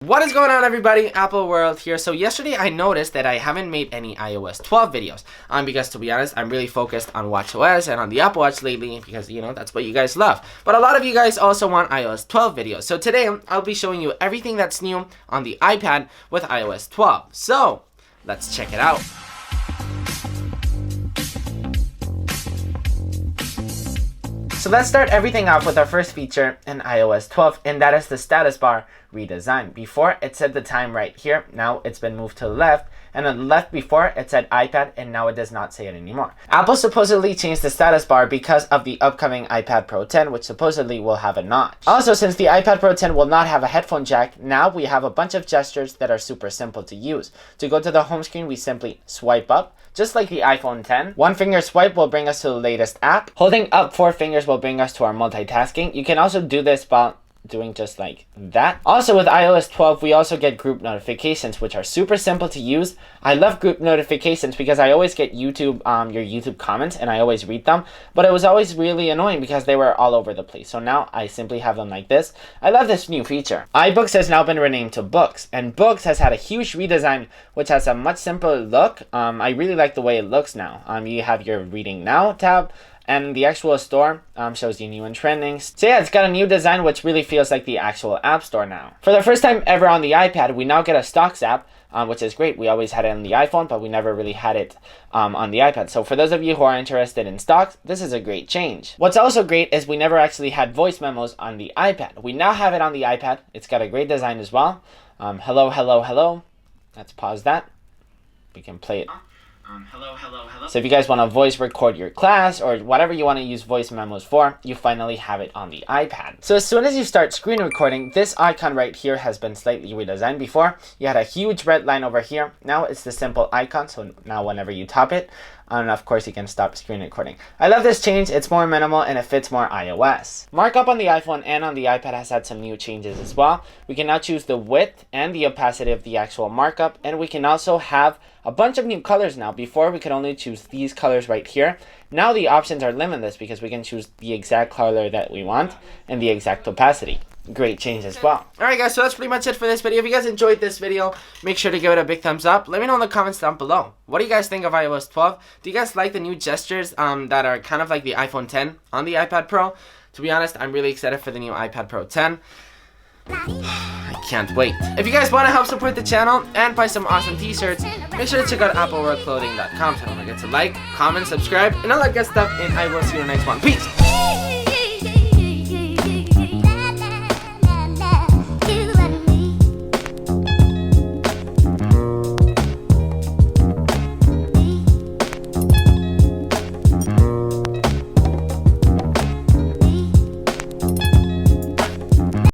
What is going on, everybody? Apple World here. So yesterday I noticed that I haven't made any iOS 12 videos because, to be honest, I'm really focused on watchOS and on the Apple Watch lately because, you know, that's what you guys love. But a lot of you guys also want iOS 12 videos. So today I'll be showing you everything that's new on the iPad with iOS 12. So let's check it out. So let's start everything off with our first feature in iOS 12, and that is the status bar redesign. Before, it said the time right here. Now it's been moved to the left, and on the left before, it said iPad, and now it does not say it anymore. Apple supposedly changed the status bar because of the upcoming iPad Pro 10, which supposedly will have a notch. Also, since the iPad Pro 10 will not have a headphone jack, now we have a bunch of gestures that are super simple to use. To go to the home screen, we simply swipe up, just like the iPhone 10. One finger swipe will bring us to the latest app. Holding up 4 fingers will bring us to our multitasking. You can also do this while doing just like that. Also, with iOS 12, we also get group notifications, which are super simple to use. I love group notifications because I always get your YouTube comments and I always read them, but it was always really annoying because they were all over the place. So now I simply have them like this. I love this new feature. iBooks has now been renamed to Books, and Books has had a huge redesign, which has a much simpler look. I really like the way it looks now. You have your Reading Now tab, and the actual store shows you new and trending. So yeah, it's got a new design which really feels like the actual App Store now. For the first time ever on the iPad, we now get a Stocks app, which is great. We always had it on the iPhone, but we never really had it on the iPad. So for those of you who are interested in stocks, this is a great change. What's also great is we never actually had voice memos on the iPad. We now have it on the iPad. It's got a great design as well. Hello, hello, hello. Let's pause that. We can play it. Hello, hello, hello. So if you guys want to voice record your class or whatever you want to use voice memos for, you finally have it on the iPad. So as soon as you start screen recording, this icon right here has been slightly redesigned. Before, you had a huge red line over here. Now it's the simple icon, so now whenever you tap it, and of course you can stop screen recording. I love this change. It's more minimal and it fits more iOS. Markup on the iPhone and on the iPad has had some new changes as well. We can now choose the width and the opacity of the actual markup, and we can also have a bunch of new colors now. Before, we could only choose these colors right here. Now the options are limitless because we can choose the exact color that we want and the exact opacity. Great change as well. Alright guys, so that's pretty much it for this video. If you guys enjoyed this video, make sure to give it a big thumbs up. Let me know in the comments down below. What do you guys think of iOS 12? Do you guys like the new gestures that are kind of like the iPhone 10 on the iPad Pro? To be honest, I'm really excited for the new iPad Pro 10. I can't wait. If you guys want to help support the channel and buy some awesome t-shirts, make sure to check out appleworldclothing.com. So don't forget to like, comment, subscribe, and all that good stuff, and I will see you in the next one. Peace!